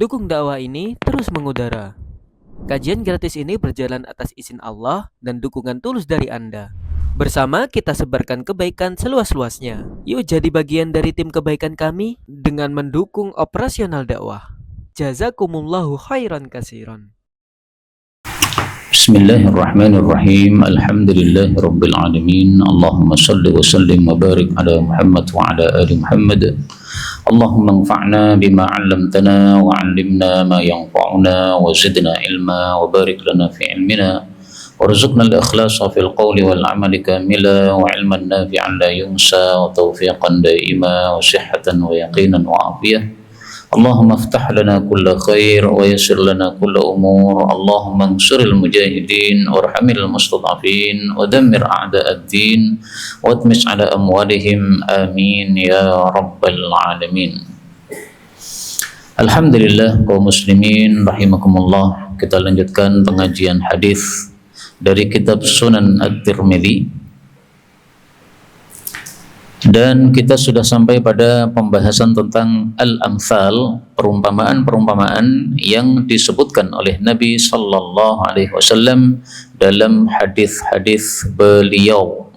Dukung dakwah ini terus mengudara. Kajian gratis ini berjalan atas izin Allah dan dukungan tulus dari Anda. Bersama kita sebarkan kebaikan seluas-luasnya. Yuk jadi bagian dari tim kebaikan kami dengan mendukung operasional dakwah. Jazakumullahu khairan kasiran. Bismillahirrahmanirrahim. Alhamdulillahirabbil alamin. Allahumma shalli wa sallim wa barik ala Muhammad wa ala ali Muhammad. Allahumma anfa'na bima 'allamtana wa 'allimna ma yanfa'una wa zidna ilma wa barik lana fi ilmina warzuqna al-ikhlasa fil qawli wal 'amali kamila wa 'ilman nafi'an la yunsa wa tawfiqan daima wa sihhatan wa yaqinan wa afiyah. Allahumma aftah lana kulla khair wa yassir lana kulla umur. Allahumma ansuril mujahidin warhamil mustad'afin wa dammir a'da'ad din wa atmis ala amwalihim amin ya rabbal alamin. Alhamdulillah kaum muslimin rahimakumullah, kita lanjutkan pengajian hadis dari kitab Sunan At-Tirmidzi. Dan kita sudah sampai pada pembahasan tentang al-amthal, perumpamaan-perumpamaan yang disebutkan oleh Nabi sallallahu alaihi wasallam dalam hadis-hadis beliau.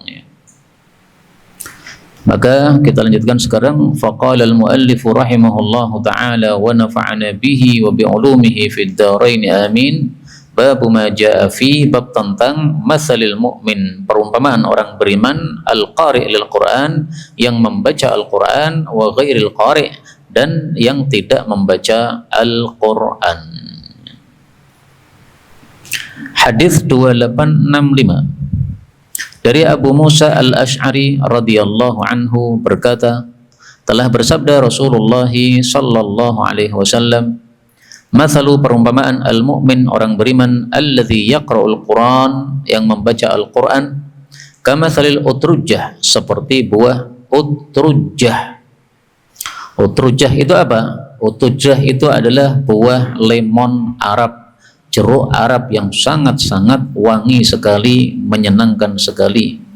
Maka kita lanjutkan sekarang. Faqala al-muallif rahimahullahu taala wa nafa'ana bihi wa bi ulumihi fid dharain amin. Bab ma jaa fi, bab tentang masalil mu'min, perumpamaan orang beriman, al-qari' lil Qur'an, yang membaca Al-Qur'an, wa ghairil qari', dan yang tidak membaca Al-Qur'an. Hadis 2865 dari Abu Musa Al-Asy'ari radhiyallahu anhu berkata, telah bersabda Rasulullah sallallahu alaihi wasallam, mathalu, perumpamaan al-mu'min, orang beriman, alladzi yaqra'ul Qur'an, yang membaca Al-Qur'an, kamathalil utrujjah, seperti buah utrujjah. Utrujjah itu apa? Utrujjah itu adalah buah lemon Arab, jeruk Arab yang sangat-sangat wangi sekali, menyenangkan sekali.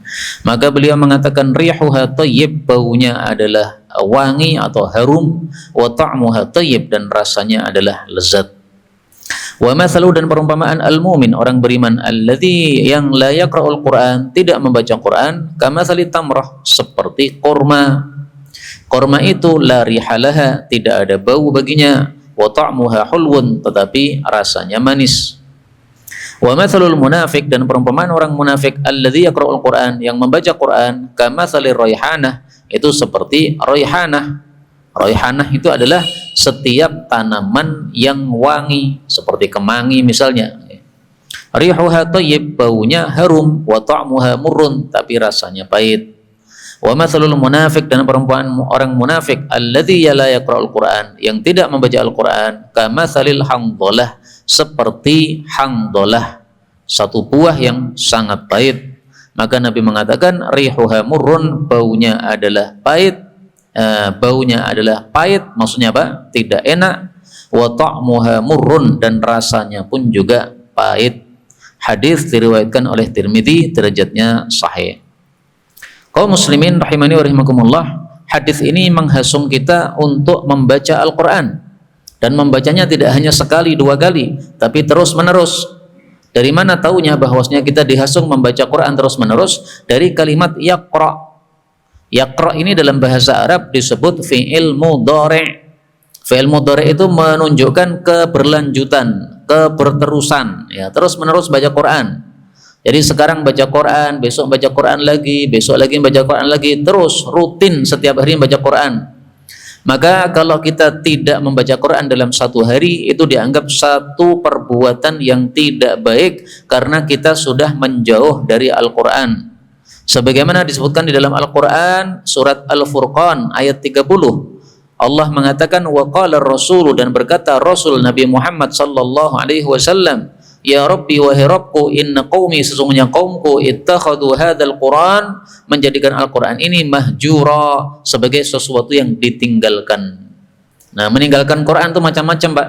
Maka beliau mengatakan rihuha thayyib, baunya adalah wangi atau harum, wa ta'muha thayyib, dan rasanya adalah lezat. Wa mathalu, dan perumpamaan al-mu'min, orang beriman, alladzi, yang la yaqra'ul Qur'an, tidak membaca Qur'an, kamathali tamrah, seperti kurma. Kurma itu la rihalaha, tidak ada bau baginya, wa ta'muha hulwun, tetapi rasanya manis. Wa mathalul munafik, dan perumpamaan orang munafik, alladzi yaqra'ul Qur'an, yang membaca Qur'an, kamathalir raihanah, itu seperti raihanah. Raihanah itu adalah setiap tanaman yang wangi, seperti kemangi misalnya. Rihuha thayyib, baunya harum, wa ta'muha murrun, tapi rasanya pahit. Wa mathalul munafik, dan perumpamaan orang munafik, alladzi la yaqra'ul Qur'an, yang tidak membaca Al-Qur'an, kamathalil hamdalah, seperti hamdalah, satu buah yang sangat pahit. Maka Nabi mengatakan rihuha murrun, baunya adalah pahit. Baunya adalah pahit, maksudnya apa? Tidak enak. Wa ta'muha murrun, dan rasanya pun juga pahit. Hadis diriwayatkan oleh Tirmidzi, derajatnya sahih. Kaum muslimin rahimani wa rahimakumullah, hadis ini menghasung kita untuk membaca Al-Qur'an. Dan membacanya tidak hanya sekali dua kali, tapi terus menerus. Dari mana taunya bahwasanya kita dihasung membaca Quran terus menerus? Dari kalimat yaqra. Yaqra ini dalam bahasa Arab disebut fi'il mudhari'. Fi'il mudhari' itu menunjukkan keberlanjutan, keberterusan, ya, terus menerus baca Quran. Jadi sekarang baca Quran, besok baca Quran lagi, besok lagi baca Quran lagi, terus rutin setiap hari baca Quran. Maka kalau kita tidak membaca Quran dalam satu hari, itu dianggap satu perbuatan yang tidak baik, karena kita sudah menjauh dari Al-Quran. Sebagaimana disebutkan di dalam Al-Quran, surat Al-Furqan ayat 30, Allah mengatakan, wa qala ar-rasul, dan berkata Rasul Nabi Muhammad sallallahu alaihi wasallam, ya Rabbi, wahai Rabbku, inna qaumi, sesungguhnya kaumku, ittakhadhu hadzal Qur'an, menjadikan Al-Qur'an ini mahjura, sebagai sesuatu yang ditinggalkan. Nah, meninggalkan Quran itu macam-macam, Pak.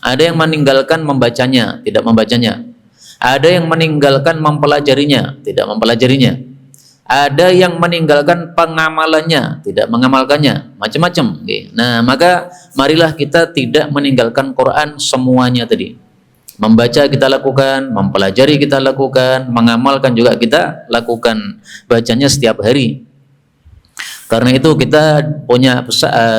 Ada yang meninggalkan membacanya, tidak membacanya. Ada yang meninggalkan mempelajarinya, tidak mempelajarinya. Ada yang meninggalkan pengamalannya, tidak mengamalkannya, macam-macam. Nah, maka marilah kita tidak meninggalkan Quran semuanya tadi. Membaca kita lakukan, mempelajari kita lakukan, mengamalkan juga kita lakukan. Bacanya setiap hari. Karena itu kita punya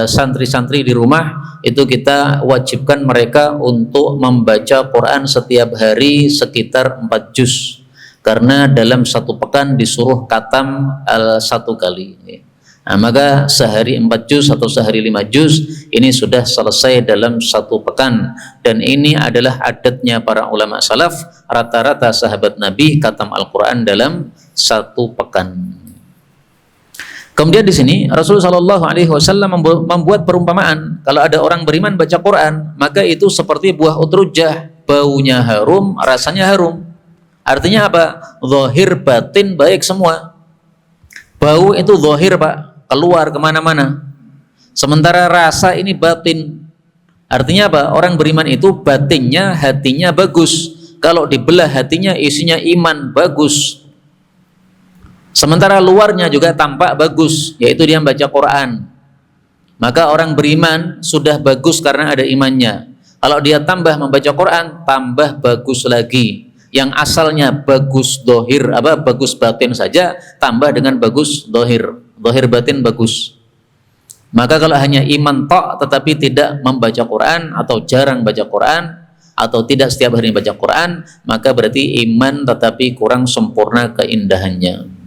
santri-santri di rumah, itu kita wajibkan mereka untuk membaca Quran setiap hari sekitar 4 juz. Karena dalam satu pekan disuruh khatam 1 kali. Nah, maka sehari 4 juz atau sehari 5 juz ini sudah selesai dalam 1 pekan. Dan ini adalah adatnya para ulama salaf, rata-rata sahabat Nabi khatam Al-Quran dalam 1 pekan. Kemudian di sini Rasulullah SAW membuat perumpamaan, kalau ada orang beriman baca Quran, maka itu seperti buah utrujah, baunya harum, rasanya harum. Artinya apa? Zahir batin baik semua. Bau itu zahir Pak, keluar kemana-mana. Sementara rasa ini batin. Artinya apa? Orang beriman itu batinnya, hatinya bagus. Kalau dibelah hatinya isinya iman, bagus. Sementara luarnya juga tampak bagus, yaitu dia membaca Quran. Maka orang beriman sudah bagus karena ada imannya. Kalau dia tambah membaca Quran, tambah bagus lagi. Yang asalnya bagus dohir, bagus batin saja, tambah dengan bagus dohir batin bagus. Maka kalau hanya iman tok tetapi tidak membaca Quran atau jarang baca Quran atau tidak setiap hari baca Quran, maka berarti iman tetapi kurang sempurna keindahannya.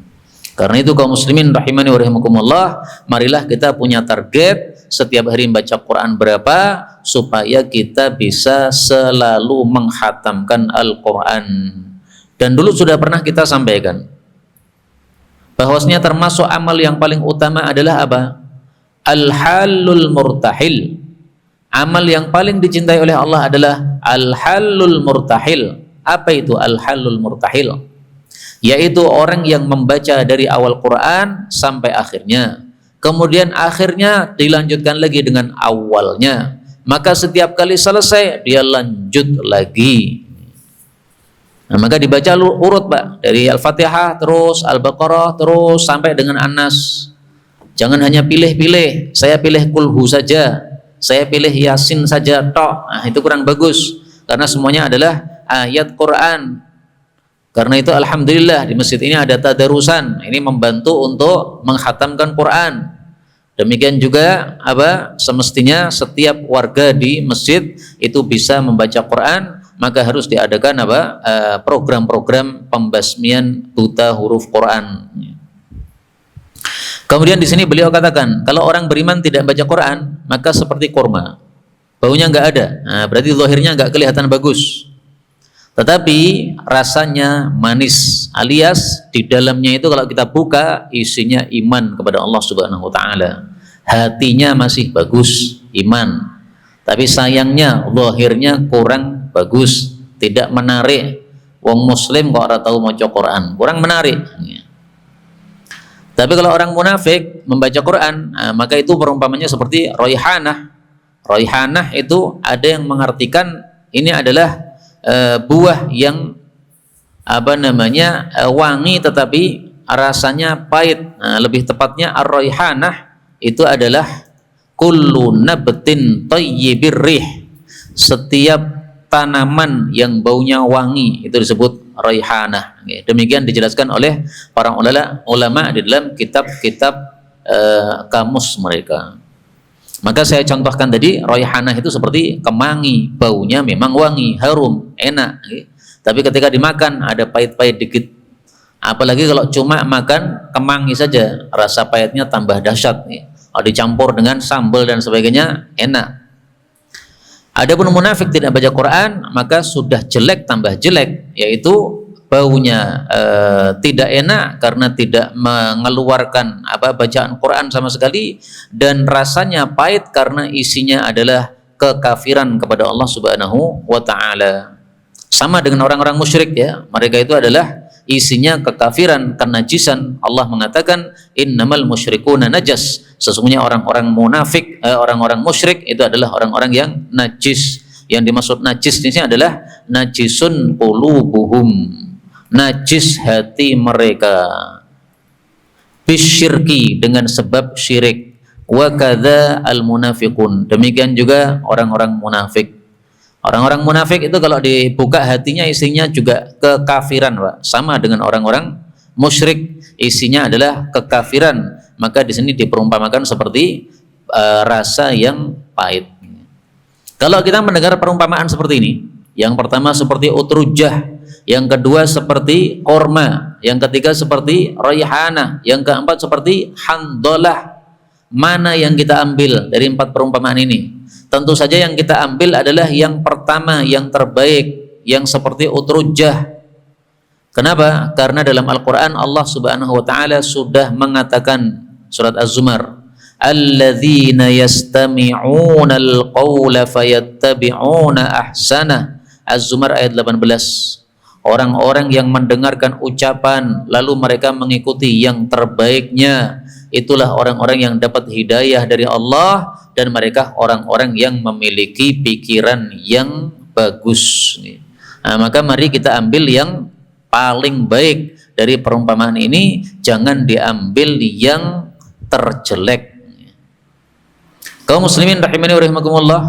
Karena itu kaum muslimin rahimani wa rahimakumullah, marilah kita punya target setiap hari membaca Quran berapa supaya kita bisa selalu menghatamkan Al-Quran. Dan dulu sudah pernah kita sampaikan bahwasanya termasuk amal yang paling utama adalah apa? Al-halul murtahil. Amal yang paling dicintai oleh Allah adalah al-halul murtahil. Apa itu al-halul murtahil? Yaitu orang yang membaca dari awal Quran sampai akhirnya, kemudian akhirnya dilanjutkan lagi dengan awalnya, maka setiap kali selesai dia lanjut lagi. Nah, maka dibaca urut Pak, dari Al-Fatihah terus Al-Baqarah terus sampai dengan An-Nas. Jangan hanya pilih-pilih, saya pilih Kulhu saja, saya pilih Yasin saja tok. Nah, itu kurang bagus karena semuanya adalah ayat Quran. Karena itu alhamdulillah di masjid ini ada tadarusan, ini membantu untuk menghatamkan Quran. Demikian juga semestinya setiap warga di masjid itu bisa membaca Quran, maka harus diadakan program-program pembasmian buta huruf Quran. Kemudian di sini beliau katakan, kalau orang beriman tidak baca Quran, maka seperti kurma, baunya nggak ada. Nah, berarti zahirnya nggak kelihatan bagus. Tetapi rasanya manis, alias di dalamnya itu kalau kita buka isinya iman kepada Allah Subhanahu wa taala. Hatinya masih bagus, iman. Tapi sayangnya zahirnya kurang bagus, tidak menarik. Wong muslim kok ora tahu maca Quran, kurang menarik. Tapi kalau orang munafik membaca Quran, maka itu perumpamannya seperti raihanah. Raihanah itu ada yang mengartikan ini adalah buah yang wangi tetapi rasanya pahit. Nah, lebih tepatnya ar-raihanah itu adalah kullu nabtin thayyibir rih. Setiap tanaman yang baunya wangi itu disebut raihanah. Demikian dijelaskan oleh para ulama di dalam kitab-kitab kamus mereka. Maka saya contohkan tadi, raihanah itu seperti kemangi, baunya memang wangi, harum, enak. Tapi ketika dimakan ada pahit-pahit dikit. Apalagi kalau cuma makan kemangi saja, rasa pahitnya tambah dahsyat. Kalau dicampur dengan sambal dan sebagainya, enak. Adapun munafik tidak baca Quran, maka sudah jelek tambah jelek, yaitu baunya tidak enak karena tidak mengeluarkan bacaan Quran sama sekali, dan rasanya pahit karena isinya adalah kekafiran kepada Allah Subhanahu wa taala. Sama dengan orang-orang musyrik ya, mereka itu adalah isinya kekafiran, kenajisan. Allah mengatakan innamal musyrikuna najas. Sesungguhnya orang-orang munafik, orang-orang musyrik itu adalah orang-orang yang najis. Yang dimaksud najis di sini adalah najisun qulubuhum, najis hati mereka. bisyirki, dengan sebab syirik. Wa kadza al munafiqun, demikian juga orang-orang munafik. Orang-orang munafik itu kalau dibuka hatinya isinya juga kekafiran, Pak. Sama dengan orang-orang musyrik, isinya adalah kekafiran. Maka di sini diperumpamakan seperti rasa yang pahit. Kalau kita mendengar perumpamaan seperti ini, yang pertama seperti utrujah, yang kedua seperti korma, yang ketiga seperti rayhana, yang keempat seperti handolah. Mana yang kita ambil dari 4 perumpamaan ini? Tentu saja yang kita ambil adalah yang pertama, yang terbaik, yang seperti utrujah. Kenapa? Karena dalam Al-Quran Allah Subhanahu wa Ta'ala sudah mengatakan, surat Az-Zumar, alladzina yastami'una al-qawla fayattabi'una ahsanah. Az-Zumar ayat 18. Orang-orang yang mendengarkan ucapan lalu mereka mengikuti yang terbaiknya, itulah orang-orang yang dapat hidayah dari Allah, dan mereka orang-orang yang memiliki pikiran yang bagus. Nah, maka mari kita ambil yang paling baik dari perumpamaan ini, jangan diambil yang terjelek. Kaum muslimin rahimani wa rahimakumullah,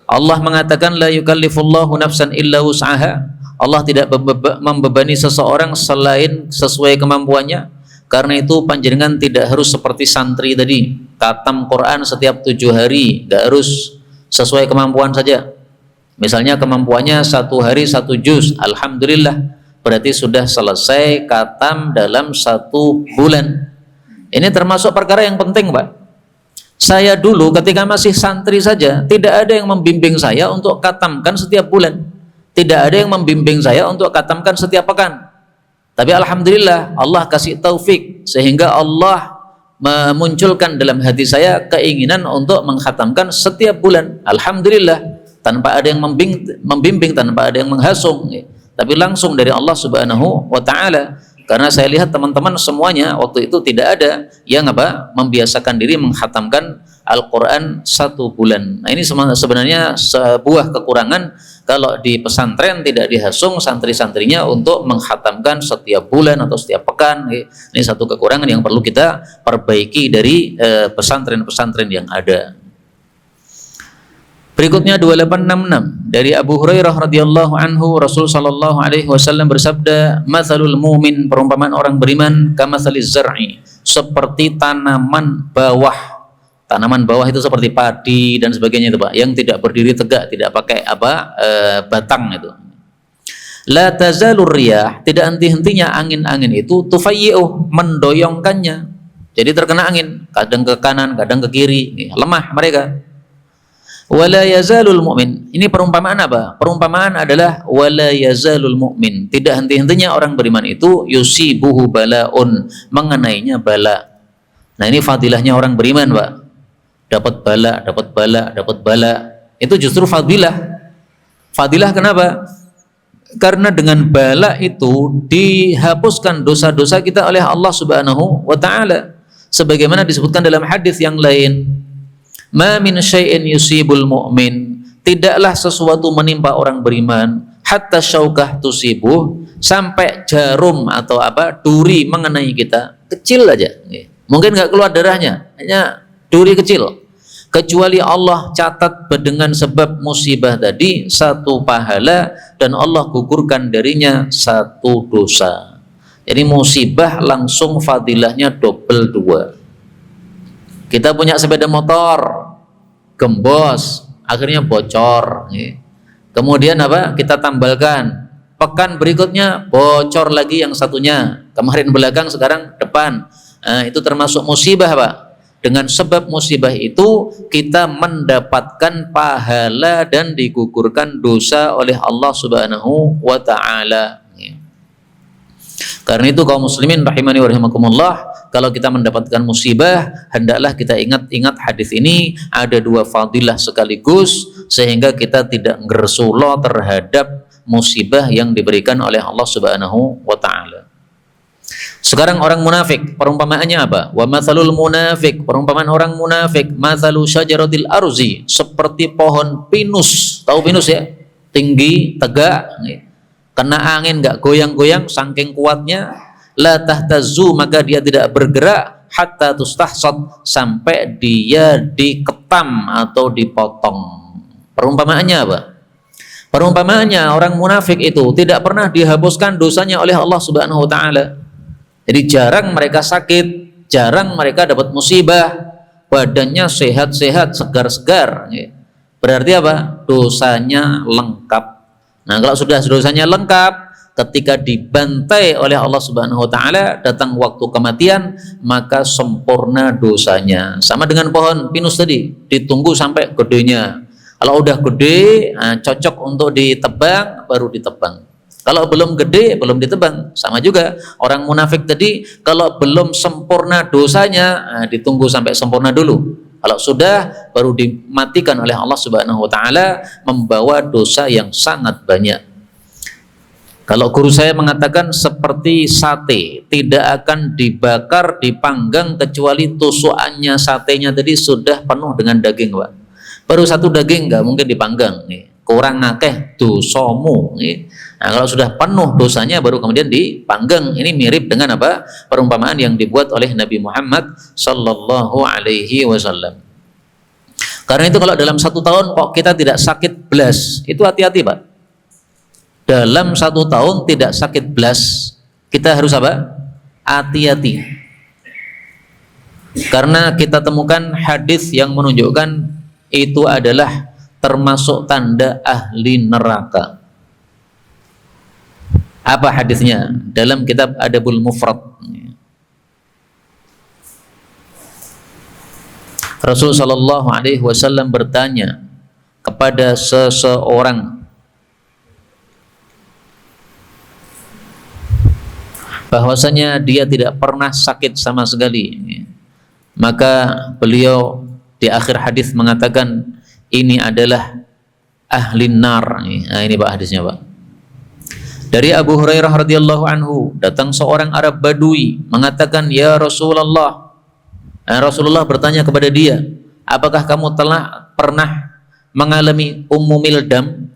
Allah mengatakan la yukallifullahu nafsan illa wus'aha. Allah tidak membebani seseorang selain sesuai kemampuannya. Karena itu panjenengan tidak harus seperti santri tadi, khatam Quran setiap 7 hari, gak harus, sesuai kemampuan saja. Misalnya kemampuannya 1 hari 1 juz, alhamdulillah, berarti sudah selesai khatam dalam 1 bulan. Ini termasuk perkara yang penting, Pak. Saya dulu ketika masih santri saja, tidak ada yang membimbing saya untuk khatamkan setiap bulan. Tidak ada yang membimbing saya untuk khatamkan setiap pekan. Tapi alhamdulillah Allah kasih taufik sehingga Allah memunculkan dalam hati saya keinginan untuk mengkhatamkan setiap bulan. Alhamdulillah, tanpa ada yang membimbing, tanpa ada yang menghasung, tapi langsung dari Allah Subhanahu wa Ta'ala. Karena saya lihat teman-teman semuanya waktu itu tidak ada yang membiasakan diri mengkhatamkan Al-Quran 1 bulan. Nah, ini sebenarnya sebuah kekurangan kalau di pesantren tidak dihasung santri-santrinya untuk mengkhatamkan setiap bulan atau setiap pekan. Ini satu kekurangan yang perlu kita perbaiki dari pesantren-pesantren yang ada. Berikutnya 2866 dari Abu Hurairah radhiyallahu anhu, Rasul sallallahu alaihi wasallam bersabda, "Matsalul mu'min, perumpamaan orang beriman, kamatsaliz zar'i, seperti tanaman bawah." Tanaman bawah itu seperti padi dan sebagainya itu, Pak, yang tidak berdiri tegak, tidak pakai batang itu. La tazalur riyah, tidak henti-hentinya angin-angin itu, tufayyi'u, mendoyongkannya. Jadi terkena angin, kadang ke kanan, kadang ke kiri, lemah mereka. Wala yazalul mu'min. Ini perumpamaan apa? Perumpamaan adalah wala yazalul mu'min. Tidak henti-hentinya orang beriman itu yusibuhu balaun, mengenainya bala. Nah, ini fadilahnya orang beriman, Pak. Dapat bala, dapat bala, dapat bala. Itu justru fadilah. Fadilah kenapa? Karena dengan bala itu dihapuskan dosa-dosa kita oleh Allah Subhanahu wa Ta'ala. Sebagaimana disebutkan dalam hadis yang lain, ma min syai'in yusibul mu'min, tidaklah sesuatu menimpa orang beriman, hatta syaukah tusibuh, sampai jarum atau duri mengenai kita, kecil aja, mungkin nggak keluar darahnya, hanya duri kecil, kecuali Allah catat dengan sebab musibah tadi 1 pahala, dan Allah gugurkan darinya 1 dosa. Jadi musibah langsung fadilahnya double 2. Kita punya sepeda motor, gembos, akhirnya bocor. Kemudian kita tambalkan, pekan berikutnya bocor lagi yang satunya, kemarin belakang sekarang depan. Nah, itu termasuk musibah, Pak. Dengan sebab musibah itu kita mendapatkan pahala dan digugurkan dosa oleh Allah Subhanahu wa Ta'ala. Karena itu kaum muslimin rahimani wa rahimakumullah, kalau kita mendapatkan musibah, hendaklah kita ingat hadis ini, ada 2 fadilah sekaligus, sehingga kita tidak ngersulo terhadap musibah yang diberikan oleh Allah Subhanahu wa Ta'ala. Sekarang orang munafik, perumpamaannya apa? Wa matsalul munafik, perumpamaan orang munafik, matsalu syajaratil arzi, seperti pohon pinus. Tahu pinus ya? Tinggi, tegak, kena angin nggak goyang-goyang saking kuatnya. la tahtazzu, maka dia tidak bergerak, hatta tustahsad, sampai dia diketam atau dipotong. Perumpamaannya apa? Perumpamaannya orang munafik itu tidak pernah dihapuskan dosanya oleh Allah Subhanahu wa taala. Jadi jarang mereka sakit, jarang mereka dapat musibah, badannya sehat-sehat, segar-segar. Berarti apa? Dosanya lengkap. Nah, kalau sudah dosanya lengkap, ketika dibantai oleh Allah Subhanahu wa taala, datang waktu kematian, maka sempurna dosanya. Sama dengan pohon pinus tadi, ditunggu sampai gedenya. Kalau udah gede, cocok untuk ditebang, baru ditebang. Kalau belum gede, belum ditebang. Sama juga orang munafik tadi, kalau belum sempurna dosanya, ditunggu sampai sempurna dulu. Kalau sudah, baru dimatikan oleh Allah Subhanahu wa taala, membawa dosa yang sangat banyak. Kalau guru saya mengatakan seperti sate, tidak akan dibakar, dipanggang, kecuali tusukannya satenya tadi sudah penuh dengan daging, Pak. Baru satu daging nggak mungkin dipanggang, kurang akeh dosamu. Nah, kalau sudah penuh dosanya baru kemudian dipanggang. Ini mirip dengan apa? Perumpamaan yang dibuat oleh Nabi Muhammad sallallahu alaihi wasallam. Karena itu kalau dalam 1 tahun kok kita tidak sakit belas, itu hati-hati, Pak. Dalam 1 tahun tidak sakit belas, kita harus apa? Hati-hati. Karena kita temukan hadis yang menunjukkan itu adalah termasuk tanda ahli neraka. Apa hadisnya? Dalam kitab Adabul Mufrad, Rasul sallallahu alaihi wasallam bertanya kepada seseorang bahwasanya dia tidak pernah sakit sama sekali. Maka beliau di akhir hadis mengatakan ini adalah ahli nar. Nah, ini Pak hadisnya, Pak. Dari Abu Hurairah radhiyallahu anhu, datang seorang Arab Badui mengatakan, "Ya Rasulullah." Rasulullah bertanya kepada dia, "Apakah kamu telah pernah mengalami ummu mildam?"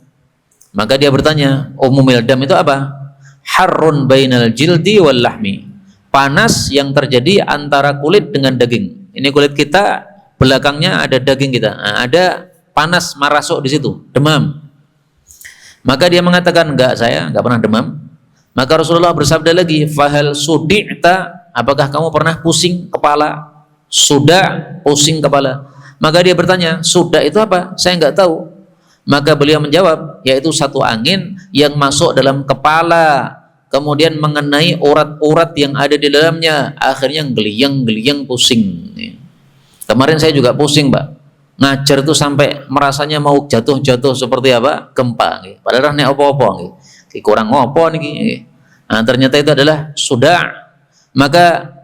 Maka dia bertanya, ummu mildam itu apa? Harrun bainal jildi wal lahmi. Panas yang terjadi antara kulit dengan daging. Ini kulit kita, belakangnya ada daging kita. Nah, ada panas marasuk di situ, demam. Maka dia mengatakan, enggak, saya enggak pernah demam. Maka Rasulullah bersabda lagi, "Fahal sudi'ta?" Apakah kamu pernah pusing kepala? Sudah pusing kepala. Maka dia bertanya, sudah itu apa? Saya enggak tahu. Maka beliau menjawab, yaitu satu angin yang masuk dalam kepala, kemudian mengenai urat-urat yang ada di dalamnya, akhirnya geliyang-geliyang pusing. Kemarin saya juga pusing, Pak. Ngajar tuh sampai merasanya mau jatuh-jatuh seperti apa? Gempa. Padahal nek apa-apa, kurang ngopo nih. Nah, ternyata itu adalah sudah. Maka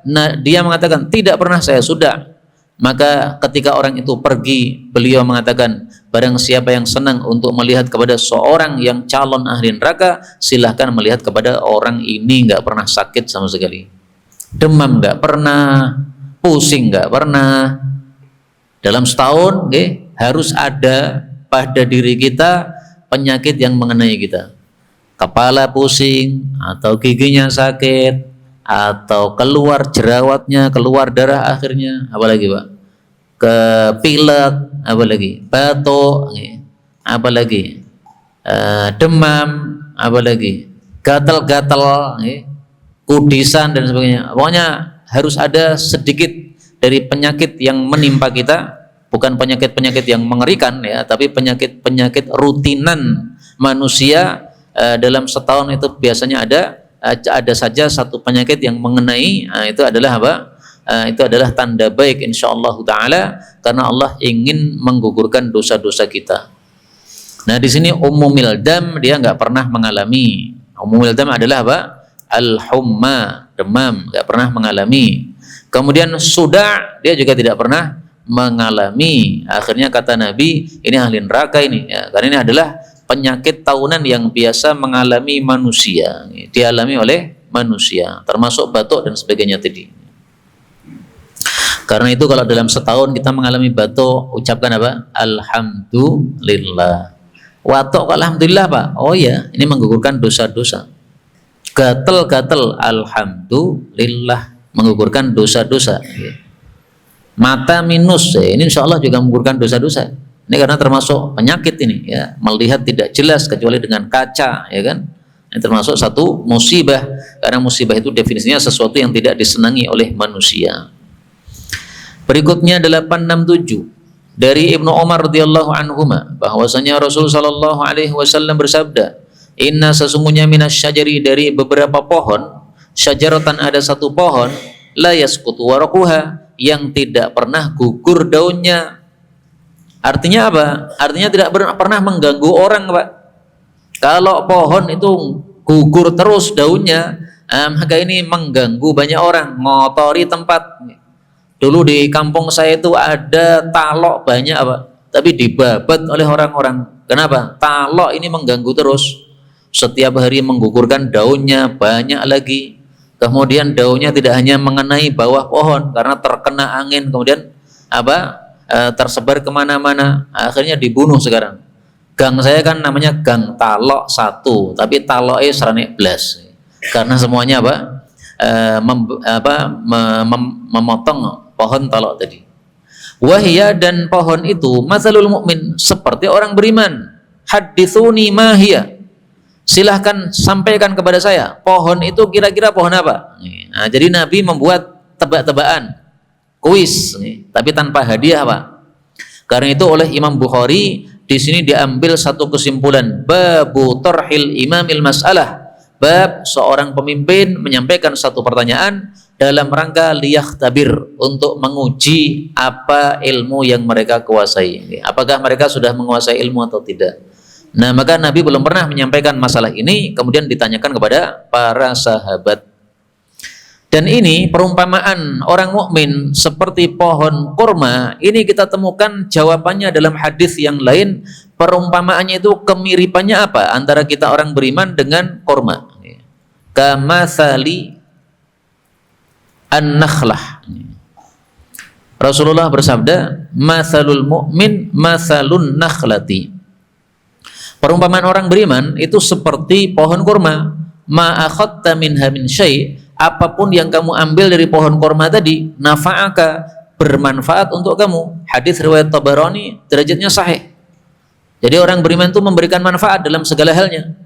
dia mengatakan tidak pernah saya sudah. Maka ketika orang itu pergi, beliau mengatakan, barang siapa yang senang untuk melihat kepada seorang yang calon ahli neraka, silahkan melihat kepada orang ini nggak pernah sakit sama sekali, demam nggak pernah, pusing nggak pernah. Dalam setahun harus ada pada diri kita penyakit yang mengenai kita, kepala pusing atau giginya sakit atau keluar jerawatnya, keluar darah akhirnya, apalagi Pak, kepilek, apalagi batuk, apalagi demam, apalagi gatal-gatal, kudisan dan sebagainya. Pokoknya harus ada sedikit dari penyakit yang menimpa kita, bukan penyakit-penyakit yang mengerikan ya, tapi penyakit-penyakit rutinan manusia. Dalam setahun itu biasanya ada saja satu penyakit yang mengenai. Itu adalah apa? Itu adalah tanda baik insyaallah taala, karena Allah ingin menggugurkan dosa-dosa kita. Nah, di sini ummu mildam dia nggak pernah mengalami. Ummu mildam adalah apa? Al-humma, demam, nggak pernah mengalami. Kemudian sudah, dia juga tidak pernah mengalami. Akhirnya kata Nabi, ini ahli neraka ini ya, karena ini adalah penyakit tahunan yang biasa mengalami manusia, dialami oleh manusia, termasuk batuk dan sebagainya tadi. Karena itu kalau dalam setahun kita mengalami batuk, ucapkan apa? Alhamdulillah. Watuk alhamdulillah, Pak. Oh ya, ini menggugurkan dosa-dosa. gatel-gatel, alhamdulillah, menggugurkan dosa-dosa. Mata minus, ini insya Allah juga menggugurkan dosa-dosa. Ini karena termasuk penyakit ini, ya, melihat tidak jelas kecuali dengan kaca, ya kan? Ini termasuk satu musibah, karena musibah itu definisinya sesuatu yang tidak disenangi oleh manusia. Berikutnya 867 dari Ibnu Umar radhiyallahu anhuma, bahwasanya Rasul sallallahu alaihi wasallam bersabda, inna sesungguhnya minas syajari, dari beberapa pohon, syajaratan ada satu pohon, la yasqutu waraquha, yang tidak pernah gugur daunnya. Artinya apa? Artinya tidak pernah mengganggu orang, Pak. Kalau pohon itu gugur terus daunnya, maka ini mengganggu banyak orang, ngotori tempat. Dulu di kampung saya itu ada talok banyak, Pak, tapi dibabat oleh orang-orang. Kenapa? Talok ini mengganggu terus. Setiap hari menggugurkan daunnya banyak lagi. Kemudian daunnya tidak hanya mengenai bawah pohon karena terkena angin, kemudian tersebar kemana-mana, akhirnya dibunuh sekarang. Gang saya kan namanya Gang Talok 1, tapi taloknya serane blas, karena semuanya memotong pohon talok tadi. Wahia, dan pohon itu, matsalul mukmin, seperti orang beriman. Haditsuni mahia, silahkan sampaikan kepada saya, pohon itu kira-kira pohon apa? Nah, jadi Nabi membuat tebak-tebakan, kuis, tapi tanpa hadiah, Pak. Karena itu oleh Imam Bukhari di sini diambil satu kesimpulan, babu tarhil imamil mas'alah, bab seorang pemimpin menyampaikan satu pertanyaan dalam rangka liyakhtabir, untuk menguji apa ilmu yang mereka kuasai, apakah mereka sudah menguasai ilmu atau tidak. Nah, maka Nabi belum pernah menyampaikan masalah ini, kemudian ditanyakan kepada para sahabat. Dan ini perumpamaan orang mukmin seperti pohon kurma, ini kita temukan jawabannya dalam hadis yang lain. Perumpamaannya itu kemiripannya apa antara kita orang beriman dengan kurma? Kamathali an-nakhlah. Rasulullah bersabda, mathalul mu'min mathalun nakhlati. Perumpamaan orang beriman itu seperti pohon kurma. Ma akhadta minha min syai', apapun yang kamu ambil dari pohon kurma tadi, nafa'aka, bermanfaat untuk kamu. Hadis riwayat Tabarani, derajatnya sahih. Jadi orang beriman itu memberikan manfaat dalam segala halnya.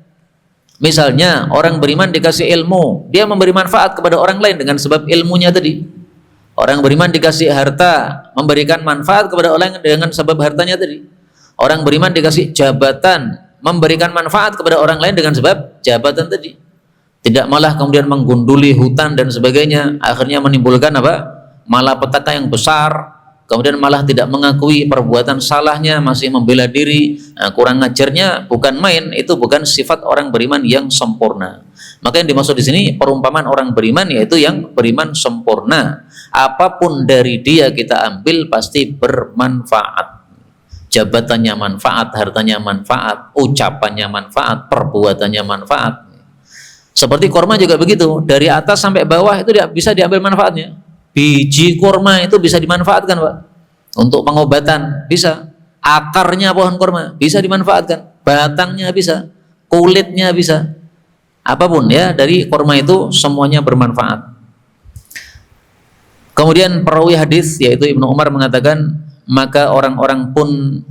Misalnya orang beriman dikasih ilmu, dia memberi manfaat kepada orang lain dengan sebab ilmunya tadi. Orang beriman dikasih harta, memberikan manfaat kepada orang lain dengan sebab hartanya tadi. Orang beriman dikasih jabatan, memberikan manfaat kepada orang lain dengan sebab jabatan tadi. Tidak malah kemudian menggunduli hutan dan sebagainya, akhirnya menimbulkan malapetaka yang besar. Kemudian malah tidak mengakui perbuatan salahnya, masih membela diri. Nah, kurang ngajarnya bukan main, itu bukan sifat orang beriman yang sempurna. Maka yang dimaksud di sini perumpamaan orang beriman yaitu yang beriman sempurna. Apapun dari dia kita ambil pasti bermanfaat. Jabatannya manfaat, hartanya manfaat, ucapannya manfaat, perbuatannya manfaat. Seperti kurma juga begitu, dari atas sampai bawah itu bisa diambil manfaatnya. Biji kurma itu bisa dimanfaatkan, Pak, untuk pengobatan, bisa. Akarnya pohon kurma bisa dimanfaatkan, batangnya bisa, kulitnya bisa, apapun ya dari kurma itu semuanya bermanfaat. Kemudian perawi hadis yaitu Ibnu Umar mengatakan, maka orang-orang pun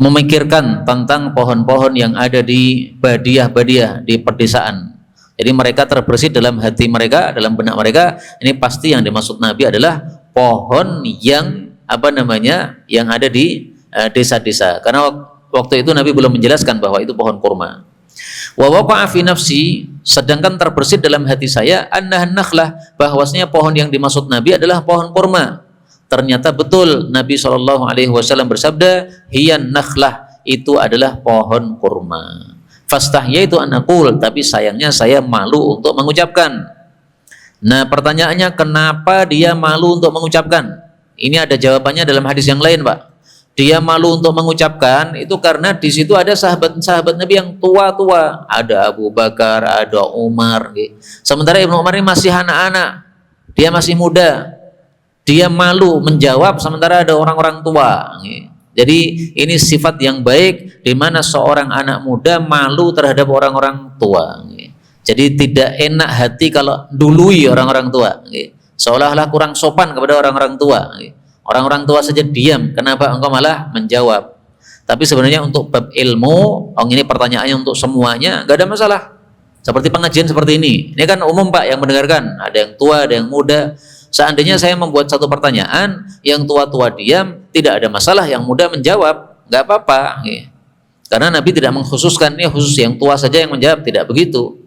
memikirkan tentang pohon-pohon yang ada di badiah-badiah, di pedesaan. Jadi mereka terbersih dalam hati mereka, dalam benak mereka, ini pasti yang dimaksud Nabi adalah pohon yang yang ada di desa-desa. Karena waktu itu Nabi belum menjelaskan bahwa itu pohon kurma. Wa waqa'a fi nafsi, sedangkan terbersih dalam hati saya, annahan nakhlah, bahwasanya pohon yang dimaksud Nabi adalah pohon kurma. Ternyata betul Nabi SAW bersabda, hiyan nakhlah, itu adalah pohon kurma. Fastahyaitu an aqul, tapi sayangnya saya malu untuk mengucapkan. Nah, pertanyaannya kenapa dia malu untuk mengucapkan? Ini ada jawabannya dalam hadis yang lain, Pak. Dia malu untuk mengucapkan itu karena di situ ada sahabat-sahabat Nabi yang tua-tua, ada Abu Bakar, ada Umar. Sementara Ibnu Umar ini masih anak-anak, dia masih muda. Dia malu menjawab sementara ada orang-orang tua. Jadi ini sifat yang baik di mana seorang anak muda malu terhadap orang-orang tua. Jadi tidak enak hati kalau dului orang-orang tua, seolah-olah kurang sopan kepada orang-orang tua. Orang-orang tua saja diam, kenapa engkau malah menjawab? Tapi sebenarnya untuk bab ilmu, ini pertanyaannya untuk semuanya, nggak ada masalah. Seperti pengajian seperti ini kan umum Pak yang mendengarkan, ada yang tua, ada yang muda. Seandainya saya membuat satu pertanyaan, yang tua-tua diam, tidak ada masalah, yang muda menjawab, nggak apa-apa. Karena Nabi tidak mengkhususkan ini khusus yang tua saja yang menjawab, tidak begitu.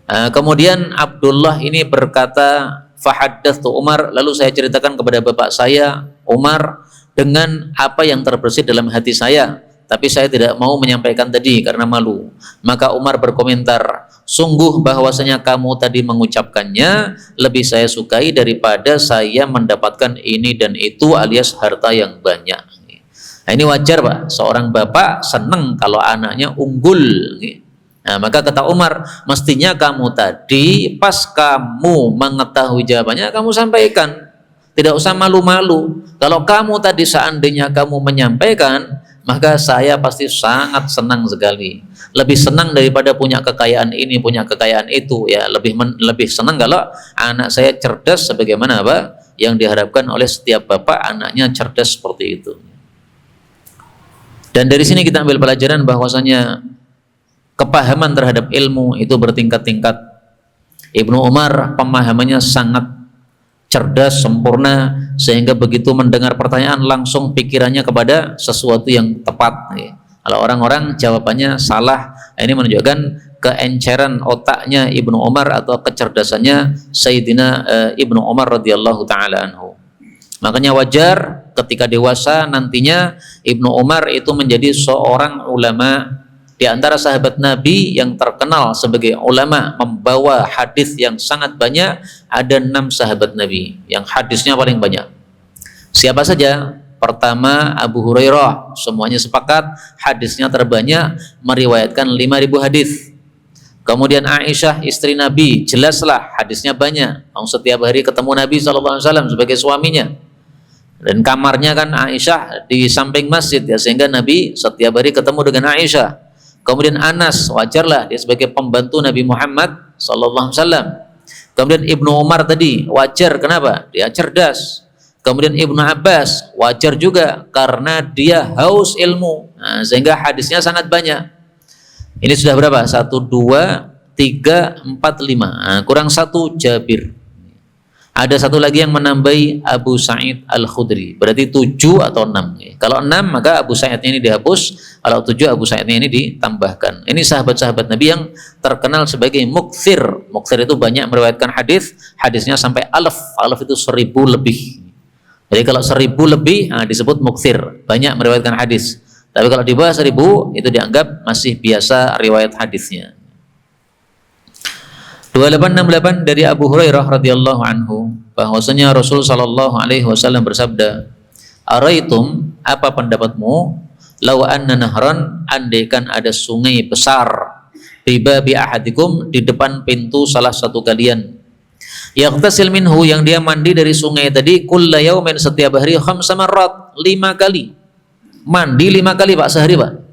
Kemudian Abdullah ini berkata, fahaddatsu Umar, lalu saya ceritakan kepada bapak saya Umar dengan apa yang terbersit dalam hati saya, tapi saya tidak mau menyampaikan tadi karena malu. Maka Umar berkomentar, sungguh bahwasanya kamu tadi mengucapkannya lebih saya sukai daripada saya mendapatkan ini dan itu alias harta yang banyak. Nah, ini wajar Pak, seorang bapak senang kalau anaknya unggul. Nah, maka kata Umar, mestinya kamu tadi pas kamu mengetahui jawabannya kamu sampaikan, tidak usah malu-malu. Kalau kamu tadi seandainya kamu menyampaikan, maka saya pasti sangat senang sekali, lebih senang daripada punya kekayaan ini, punya kekayaan itu, ya lebih senang kalau anak saya cerdas sebagaimana apa yang diharapkan oleh setiap bapak anaknya cerdas seperti itu. Dan dari sini kita ambil pelajaran bahwasanya kepahaman terhadap ilmu itu bertingkat-tingkat. Ibnu Umar pemahamannya sangat cerdas, sempurna, sehingga begitu mendengar pertanyaan langsung pikirannya kepada sesuatu yang tepat. Kalau orang-orang jawabannya salah, ini menunjukkan keenceran otaknya Ibnu Umar atau kecerdasannya Sayyidina Ibnu Umar radhiyallahu taala anhu. Makanya wajar ketika dewasa nantinya Ibnu Umar itu menjadi seorang ulama di antara sahabat Nabi yang terkenal sebagai ulama, membawa hadis yang sangat banyak. Ada 6 sahabat Nabi yang hadisnya paling banyak. Siapa saja? Pertama Abu Hurairah, semuanya sepakat hadisnya terbanyak, meriwayatkan 5.000 hadis. Kemudian Aisyah istri Nabi, jelaslah hadisnya banyak. Setiap hari ketemu Nabi SAW sebagai suaminya. Dan kamarnya kan Aisyah di samping masjid, ya, sehingga Nabi setiap hari ketemu dengan Aisyah. Kemudian Anas, wajarlah dia sebagai pembantu Nabi Muhammad SAW. Kemudian Ibnu Umar tadi, wajar, kenapa? Dia cerdas. Kemudian Ibnu Abbas, wajar juga karena dia haus ilmu, sehingga hadisnya sangat banyak. Ini sudah berapa? 1, 2, 3, 4, 5. Kurang 1 Jabir. Ada satu lagi yang menambahi Abu Sa'id Al-Khudri, berarti 7 atau 6. Kalau 6 maka Abu Sa'idnya ini dihapus, kalau 7 Abu Sa'idnya ini ditambahkan. Ini sahabat-sahabat Nabi yang terkenal sebagai mukthir. Mukthir itu banyak meriwayatkan hadis, hadisnya sampai alaf itu 1000 lebih. Jadi kalau 1000 lebih disebut mukthir, banyak meriwayatkan hadis. Tapi kalau di bawah 1000 itu dianggap masih biasa riwayat hadisnya. 2868 dari Abu Hurairah radhiyallahu anhu bahwasanya Rasul sallallahu alaihi wasallam bersabda, "Araitum, apa pendapatmu, law anna nahran, andaikan ada sungai besar, bi ahadikum, di depan pintu salah satu kalian, yaghtasil minhu, yang dia mandi dari sungai tadi, kulla yaumin, setiap hari, 5 marrat, 5 kali. Mandi 5 kali Pak sehari Pak.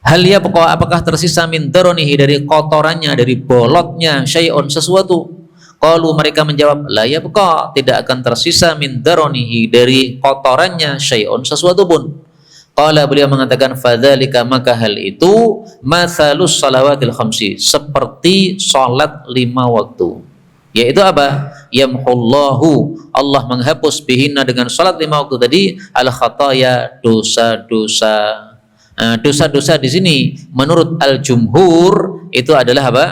Hal ya pokok, apakah tersisa min daronihi, dari kotorannya, dari bolotnya, syai'un, sesuatu. Qalu, mereka menjawab, la ya pokok, tidak akan tersisa min daronihi, dari kotorannya, syai'un, sesuatu pun. Qala, beliau mengatakan, fadzalika, maka hal itu mathalus salawatil khamsi, seperti salat 5 waktu. Yaitu apa? Yamhullahu, Allah menghapus bihina, dengan salat 5 waktu tadi, al khataya, dosa-dosa. Dosa-dosa di sini menurut al-jumhur itu adalah apa?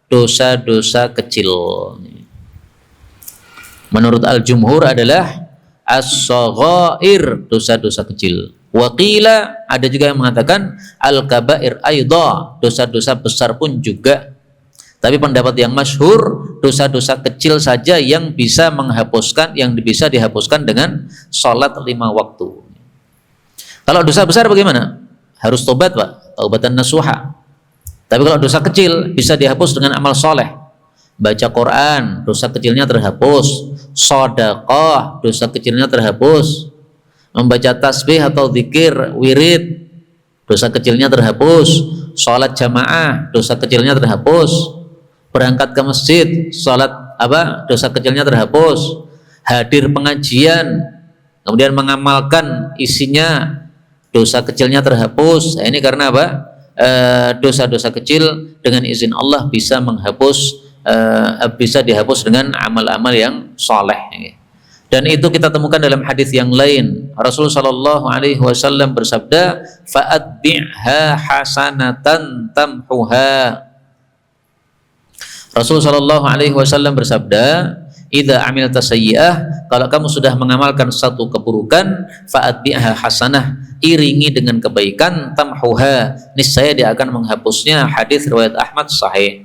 Dosa-dosa kecil. Menurut al-jumhur adalah as-saghair, dosa-dosa kecil. Waqila, ada juga yang mengatakan al-kabair aidha, dosa-dosa besar pun juga. Tapi pendapat yang masyhur, dosa-dosa kecil saja yang bisa menghapuskan, yang bisa dihapuskan dengan salat 5 waktu. Kalau dosa besar bagaimana? Harus tobat Pak, taubatan nasuha. Tapi kalau dosa kecil bisa dihapus dengan amal soleh. Baca Quran, dosa kecilnya terhapus. Sedekah, dosa kecilnya terhapus. Membaca tasbih atau zikir, wirid, dosa kecilnya terhapus. Sholat jamaah, dosa kecilnya terhapus. berangkat ke masjid, sholat dosa kecilnya terhapus, hadir pengajian, kemudian mengamalkan isinya, dosa kecilnya terhapus. Ini karena apa? Dosa-dosa kecil dengan izin Allah bisa bisa dihapus dengan amal-amal yang soleh. Dan itu kita temukan dalam hadis yang lain. Rasulullah Shallallahu Alaihi Wasallam bersabda, "Fa'atbi'ha hasanatan tamhuha." Rasulullah Shallallahu Alaihi Wasallam bersabda, "Idza amilta sayyi'ah," kalau kamu sudah mengamalkan satu keburukan, fa'atbi'ha hasanah, iringi dengan kebaikan, tamhuha, niscaya dia akan menghapusnya. Hadis riwayat Ahmad sahih.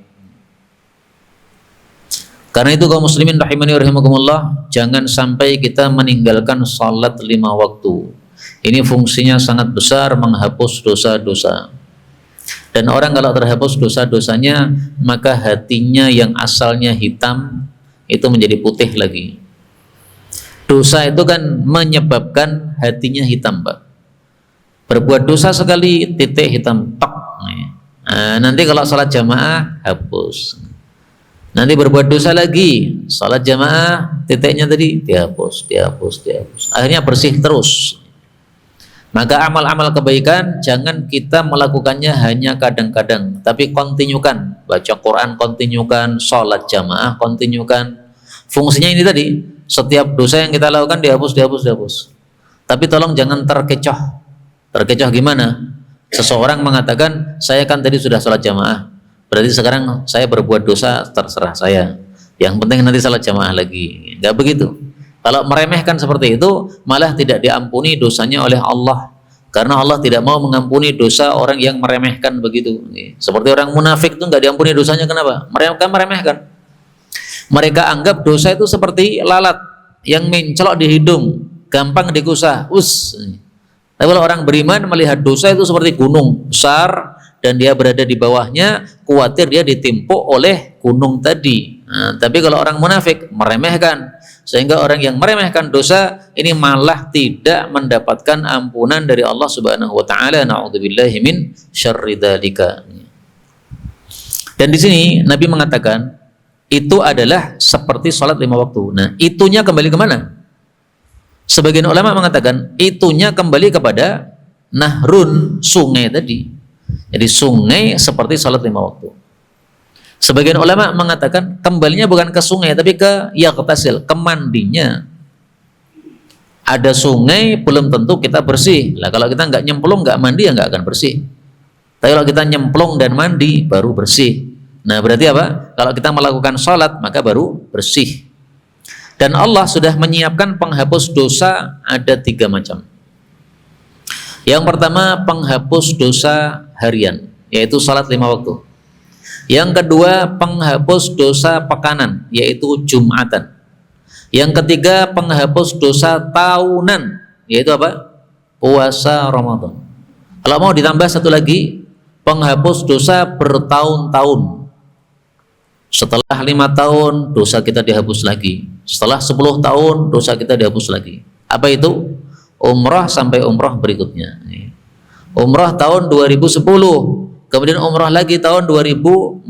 Karena itu kaum muslimin rahimani wa rahimakumullah, jangan sampai kita meninggalkan salat 5 waktu. Ini fungsinya sangat besar, menghapus dosa-dosa. Dan orang kalau terhapus dosa-dosanya, maka hatinya yang asalnya hitam itu menjadi putih lagi. Dosa itu kan menyebabkan hatinya hitam, Pak. Berbuat dosa sekali, titik hitam, tok. Nah, nanti kalau salat jamaah, hapus. Nanti berbuat dosa lagi, salat jamaah, titiknya tadi dihapus. Akhirnya bersih terus. Maka amal-amal kebaikan jangan kita melakukannya hanya kadang-kadang, tapi kontinyukan. Baca Quran kontinyukan, salat jamaah kontinyukan. Fungsinya ini tadi, setiap dosa yang kita lakukan dihapus. Tapi tolong jangan terkecoh. Terkecoh gimana? Seseorang mengatakan, saya kan tadi sudah salat jamaah, berarti sekarang saya berbuat dosa, terserah saya. Yang penting nanti salat jamaah lagi. Enggak begitu. Kalau meremehkan seperti itu, malah tidak diampuni dosanya oleh Allah. Karena Allah tidak mau mengampuni dosa orang yang meremehkan begitu. Seperti orang munafik itu enggak diampuni dosanya, kenapa? Mereka meremehkan. Mereka anggap dosa itu seperti lalat yang mencelok di hidung, gampang digusah. Tapi kalau orang beriman melihat dosa itu seperti gunung besar, dan dia berada di bawahnya, khawatir dia ditimpuk oleh gunung tadi. Nah, tapi kalau orang munafik meremehkan, sehingga orang yang meremehkan dosa ini malah tidak mendapatkan ampunan dari Allah Subhanahu wa taala. Na'udzubillahi min syarri dzalika. Dan di sini Nabi mengatakan itu adalah seperti sholat 5 waktu. Nah, itunya kembali kemana? Sebagian ulama mengatakan itunya kembali kepada nahrun, sungai tadi. Jadi sungai seperti salat 5 waktu. Sebagian ulama mengatakan kembalinya bukan ke sungai tapi ke yaqtasil, ke mandinya. Ada sungai belum tentu kita bersih. Lah kalau kita nggak nyemplung, nggak mandi ya nggak akan bersih. Tapi kalau kita nyemplung dan mandi baru bersih. Nah berarti apa? Kalau kita melakukan salat maka baru bersih. Dan Allah sudah menyiapkan penghapus dosa ada 3 macam. Yang pertama penghapus dosa harian, yaitu salat 5 waktu. Yang kedua penghapus dosa pekanan, yaitu Jumatan. Yang ketiga penghapus dosa tahunan, yaitu apa? Puasa Ramadan. Kalau mau ditambah satu lagi, penghapus dosa bertahun-tahun. Setelah 5 tahun dosa kita dihapus lagi. Setelah 10 tahun dosa kita dihapus lagi. Apa itu? Umrah sampai umrah berikutnya. Umrah tahun 2010, kemudian umrah lagi tahun 2024.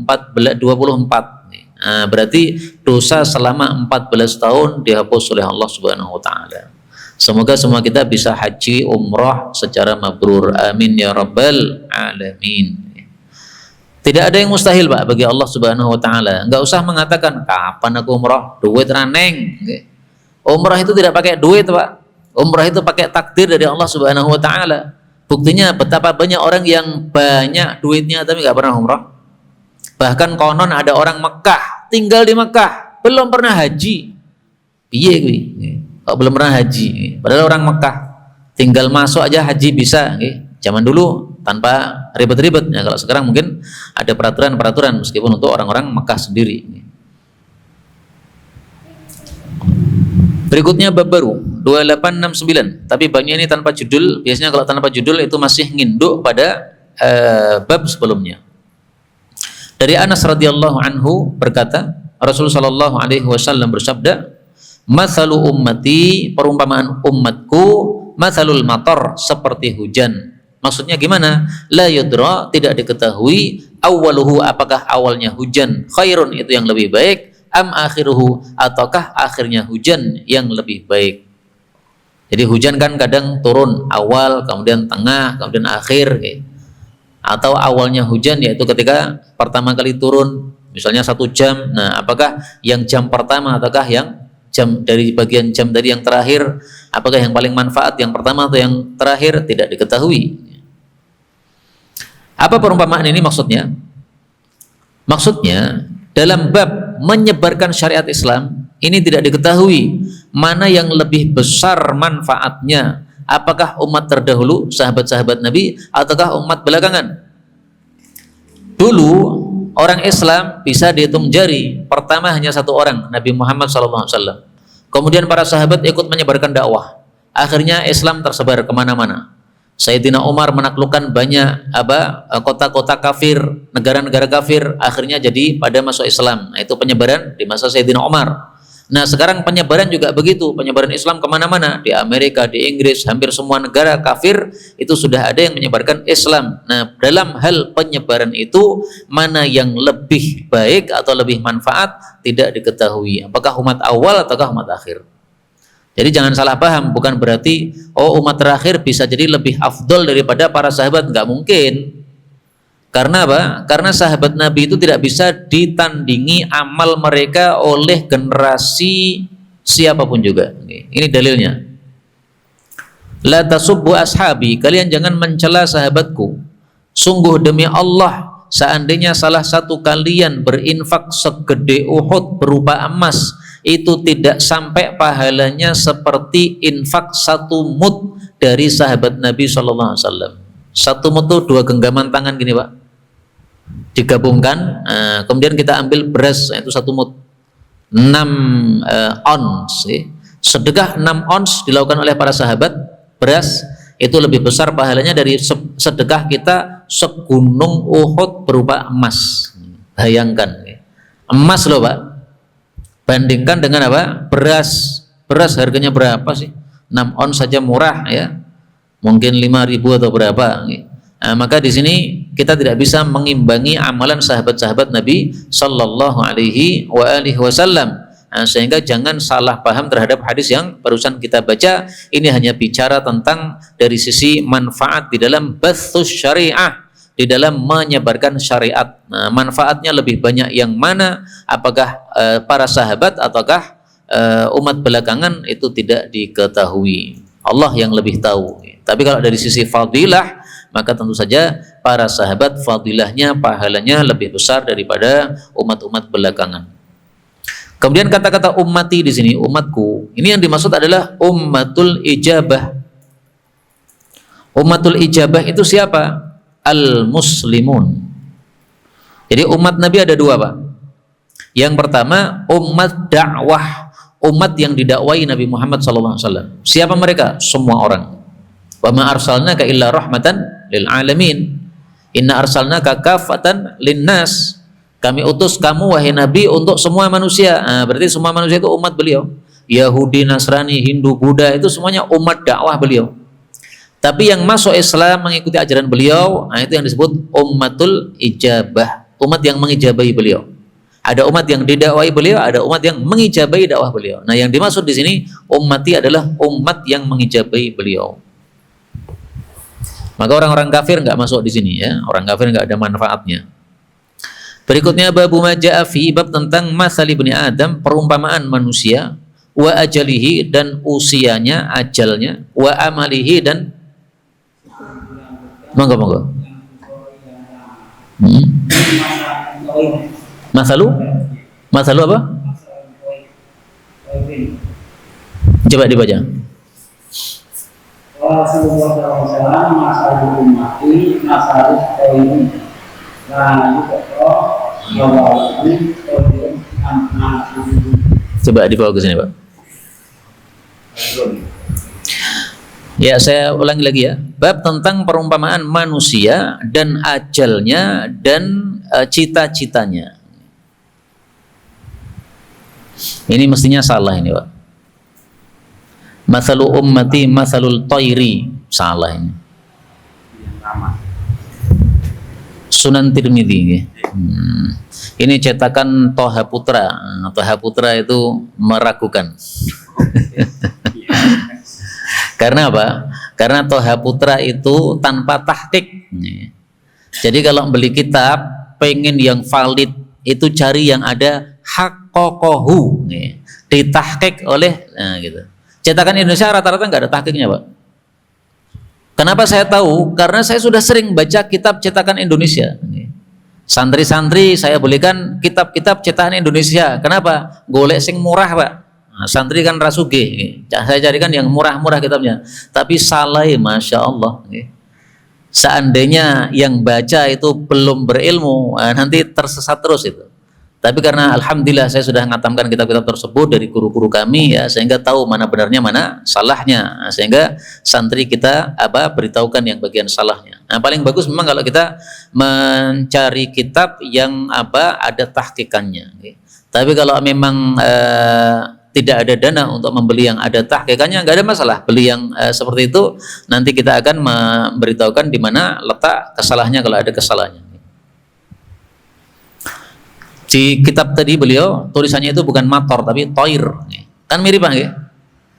Nah, berarti dosa selama 14 tahun dihapus oleh Allah Subhanahu wa taala. Semoga semua kita bisa haji umrah secara mabrur. Amin ya rabbal alamin. Tidak ada yang mustahil, Pak, bagi Allah Subhanahu wa taala. Enggak usah mengatakan kapan aku umrah, duit raneng. Umrah itu tidak pakai duit, Pak. Umrah itu pakai takdir dari Allah Subhanahu wa taala. Buktinya betapa banyak orang yang banyak duitnya tapi nggak pernah umrah. Bahkan konon ada orang Mekah, tinggal di Mekah, belum pernah haji. Piye kuwi? Kok belum pernah haji? Padahal orang Mekah tinggal masuk aja haji bisa, zaman dulu tanpa ribet-ribet. Ya, kalau sekarang mungkin ada peraturan-peraturan meskipun untuk orang-orang Mekah sendiri. Berikutnya bab baru 2869, tapi babnya ini tanpa judul. Biasanya kalau tanpa judul itu masih nginduk pada bab sebelumnya. Dari Anas radhiyallahu anhu berkata, Rasulullah sallallahu alaihi wasallam bersabda, "Mathalu ummati," perumpamaan umatku, mathalul matar, seperti hujan. Maksudnya gimana? La yudra, tidak diketahui, awwaluhu, apakah awalnya hujan khairun itu yang lebih baik, am akhiruhu, ataukah akhirnya hujan yang lebih baik. Jadi hujan kan kadang turun awal, kemudian tengah, kemudian akhir, atau awalnya hujan yaitu ketika pertama kali turun, misalnya 1 jam. Nah, apakah yang jam pertama ataukah yang jam dari bagian jam dari yang terakhir, apakah yang paling manfaat yang pertama atau yang terakhir, tidak diketahui. Apa perumpamaan ini maksudnya? Maksudnya dalam bab menyebarkan syariat Islam ini tidak diketahui mana yang lebih besar manfaatnya, apakah umat terdahulu, sahabat-sahabat Nabi, ataukah umat belakangan. Dulu orang Islam bisa dihitung jari, pertama hanya 1 orang, Nabi Muhammad SAW. Kemudian para sahabat ikut menyebarkan dakwah, akhirnya Islam tersebar kemana-mana. Sayyidina Umar menaklukkan banyak kota-kota kafir, negara-negara kafir, akhirnya jadi pada masuk Islam. Nah, itu penyebaran di masa Sayyidina Umar. Nah, sekarang penyebaran juga begitu, penyebaran Islam kemana-mana, di Amerika, di Inggris, hampir semua negara kafir itu sudah ada yang menyebarkan Islam. Nah, dalam hal penyebaran itu mana yang lebih baik atau lebih manfaat tidak diketahui, apakah umat awal ataukah umat akhir. Jadi jangan salah paham, bukan berarti umat terakhir bisa jadi lebih afdol daripada para sahabat, nggak mungkin. Karena apa? Karena sahabat Nabi itu tidak bisa ditandingi amal mereka oleh generasi siapapun juga. Ini dalilnya. La tasubbu ashabi, kalian jangan mencela sahabatku. Sungguh demi Allah, seandainya salah satu kalian berinfak segede Uhud berupa emas, itu tidak sampai pahalanya seperti infak 1 mud dari sahabat Nabi SAW. 1 mud itu 2 genggaman tangan gini Pak, digabungkan, kemudian kita ambil beras, itu 1 mud, 6 ons. Sedekah 6 ons dilakukan oleh para sahabat beras itu lebih besar pahalanya dari sedekah kita segunung Uhud berupa emas. Bayangkan, emas loh Pak, bandingkan dengan apa? Beras harganya berapa sih? 6 ons saja murah ya, mungkin 5.000 atau berapa. Nah, maka di sini kita tidak bisa mengimbangi amalan sahabat-sahabat Nabi Sallallahu Alaihi Wasallam. Nah, sehingga jangan salah paham terhadap hadis yang barusan kita baca. Ini hanya bicara tentang dari sisi manfaat di dalam bathus syariah, di dalam menyebarkan syariat. Nah, manfaatnya lebih banyak yang mana? Apakah para sahabat ataukah umat belakangan, itu tidak diketahui. Allah yang lebih tahu. Tapi kalau dari sisi fadilah, maka tentu saja para sahabat fadilahnya, pahalanya lebih besar daripada umat-umat belakangan. Kemudian kata-kata ummati di sini, umatku, ini yang dimaksud adalah ummatul ijabah. Ummatul ijabah itu siapa? Al-muslimun. Jadi umat Nabi ada 2 Pak. Yang pertama umat dakwah, umat yang didakwai Nabi Muhammad SAW. Siapa mereka? Semua orang. Wa ma arsalnaka illa rahmatan lil alamin. Inna arsalnaka kafatan linnas. Kami utus kamu wahai Nabi untuk semua manusia. Nah, berarti semua manusia itu umat beliau. Yahudi, Nasrani, Hindu, Buddha itu semuanya umat dakwah beliau. Tapi yang masuk Islam mengikuti ajaran beliau, nah itu yang disebut ummatul ijabah, umat yang mengijabahi beliau. Ada umat yang didakwai beliau, ada umat yang mengijabahi dakwah beliau. Nah, yang dimaksud di sini ummati adalah umat yang mengijabahi beliau. Maka orang-orang kafir nggak masuk di sini ya, orang kafir nggak ada manfaatnya. Berikutnya babu maja'a fi, bab tentang masal ibni Adam, perumpamaan manusia, wa ajalihi, dan usianya, ajalnya, wa amalihi, dan monggo. Masalu apa? Coba dibaca. Coba dibawa ke sini Pak. Ya, saya ulangi lagi ya. Bab tentang perumpamaan manusia dan ajalnya dan cita-citanya. Ini mestinya salah ini Pak. Mathalu ummati mathalul tayri, salah ini. Sunan Tirmidzi nggih. Ini cetakan Toha Putra. Toha Putra itu meragukan. Karena apa? Karena Toha Putra itu tanpa tahqiq. Jadi kalau beli kitab pengen yang valid itu cari yang ada haqqaqahu, ditahqiq oleh gitu. Cetakan Indonesia rata-rata nggak ada tahqiqnya, Pak. Kenapa saya tahu? Karena saya sudah sering baca kitab cetakan Indonesia. Santri-santri saya belikan kitab-kitab cetakan Indonesia. Kenapa? Golek sing murah, Pak. Nah, santri kan rasuge. Saya carikan yang murah-murah kitabnya. Tapi salah, masya Allah. Seandainya yang baca itu belum berilmu, nanti tersesat terus itu. Tapi karena alhamdulillah saya sudah ngatamkan kitab-kitab tersebut dari guru-guru kami ya, sehingga tahu mana benarnya mana salahnya, sehingga santri kita beritahukan yang bagian salahnya. Nah, paling bagus memang kalau kita mencari kitab yang ada tahqiqannya. Tapi kalau memang tidak ada dana untuk membeli yang ada tahqiqannya, nggak ada masalah. Beli yang seperti itu, nanti kita akan memberitahukan di mana letak kesalahannya kalau ada kesalahannya. Di kitab tadi beliau tulisannya itu bukan mator tapi toir, kan mirip Pak,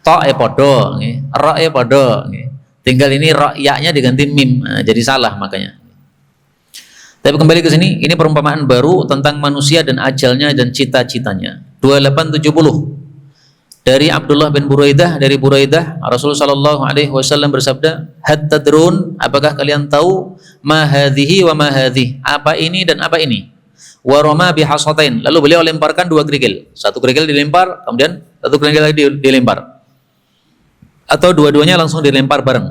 to podo, ro podo, tinggal ini ro ya-nya diganti mim, jadi salah makanya. Tapi kembali ke sini, ini perumpamaan baru tentang manusia dan ajalnya dan cita-citanya. 2870 dari Abdullah bin Buraidah, dari Buraidah Rasulullah Shallallahu Alaihi Wasallam bersabda, "Hal tadrun, apakah kalian tahu ma hadhihi wa ma hadhi, apa ini dan apa ini?" Waroma bihasatain, lalu beliau lemparkan 2 kerikil, satu kerikil dilempar, kemudian satu kerikil lagi dilempar, atau dua-duanya langsung dilempar bareng.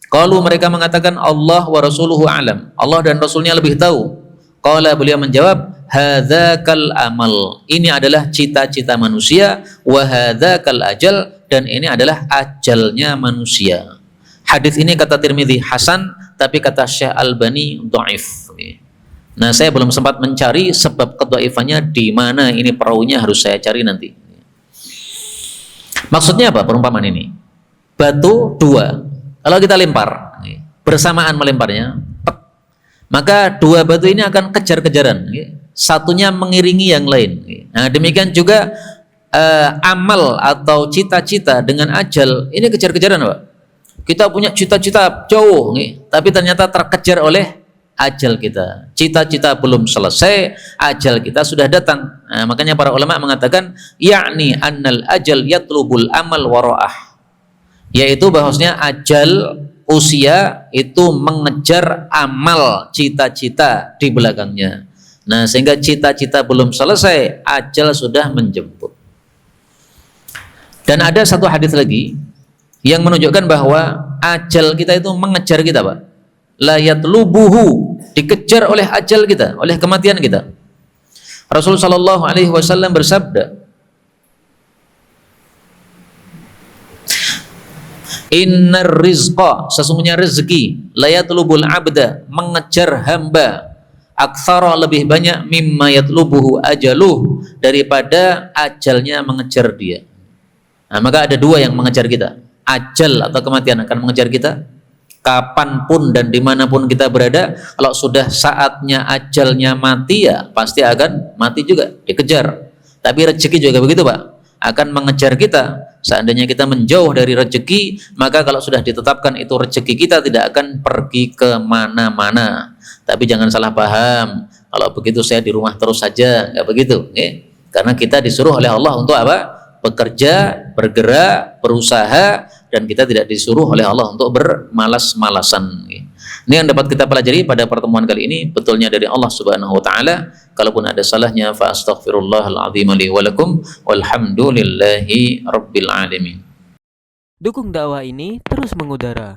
Kalau mereka mengatakan Allah wa rasuluhu alam, Allah dan Rasulnya lebih tahu. Qala, beliau menjawab, hadzakal amal, ini adalah cita-cita manusia, wa hadzakal ajal, dan ini adalah ajalnya manusia. Hadis ini kata Tirmidzi hasan, tapi kata Syekh Albani dhaif. Nah, saya belum sempat mencari sebab kedhaifannya di mana, ini perahunya harus saya cari nanti. Maksudnya apa perumpamaan ini? Batu 2, kalau kita lempar bersamaan melemparnya, maka 2 batu ini akan kejar-kejaran, satunya mengiringi yang lain. Nah, demikian juga amal atau cita-cita dengan ajal ini kejar-kejaran, Pak. Kita punya cita-cita jauh, tapi ternyata terkejar oleh ajal kita. Cita-cita belum selesai, ajal kita sudah datang. Nah, makanya para ulama mengatakan yakni annal ajal yatlubul amal wara'ah, yaitu bahwasanya ajal usia itu mengejar amal cita-cita di belakangnya. Nah, sehingga cita-cita belum selesai, ajal sudah menjemput. Dan ada satu hadis lagi yang menunjukkan bahwa ajal kita itu mengejar kita, Pak. La yatlubuhu, dikejar oleh ajal kita, oleh kematian kita. Rasulullah Shallallahu Alaihi Wasallam bersabda, Innar rizqa, sesungguhnya rezeki, la yatlubul abda, mengejar hamba, aktsara, lebih banyak, mimma yatlubuhu ajaluh, daripada ajalnya mengejar dia. Nah, maka ada 2 yang mengejar kita, ajal atau kematian akan mengejar kita. Kapanpun dan dimanapun kita berada, kalau sudah saatnya ajalnya mati, ya pasti akan mati juga, dikejar. Tapi rezeki juga begitu, Pak, akan mengejar kita. Seandainya kita menjauh dari rezeki, maka kalau sudah ditetapkan itu rezeki kita tidak akan pergi ke mana-mana. Tapi jangan salah paham, kalau begitu saya di rumah terus saja, nggak begitu. Karena kita disuruh oleh Allah untuk apa? Bekerja, bergerak, berusaha, dan kita tidak disuruh oleh Allah untuk bermalas-malasan. Ini yang dapat kita pelajari pada pertemuan kali ini, betulnya dari Allah Subhanahu wa taala. Kalaupun ada salahnya, fa astaghfirullahal azim li wa lakum, walhamdulillahi rabbil alamin. Dukung dakwah ini terus mengudara.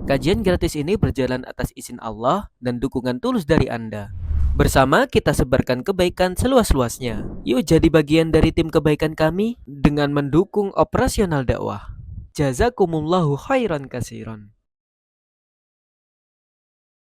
Kajian gratis ini berjalan atas izin Allah dan dukungan tulus dari Anda. Bersama kita sebarkan kebaikan seluas-luasnya. Yuk jadi bagian dari tim kebaikan kami dengan mendukung operasional dakwah. Jazakumullahu khairan katsiran.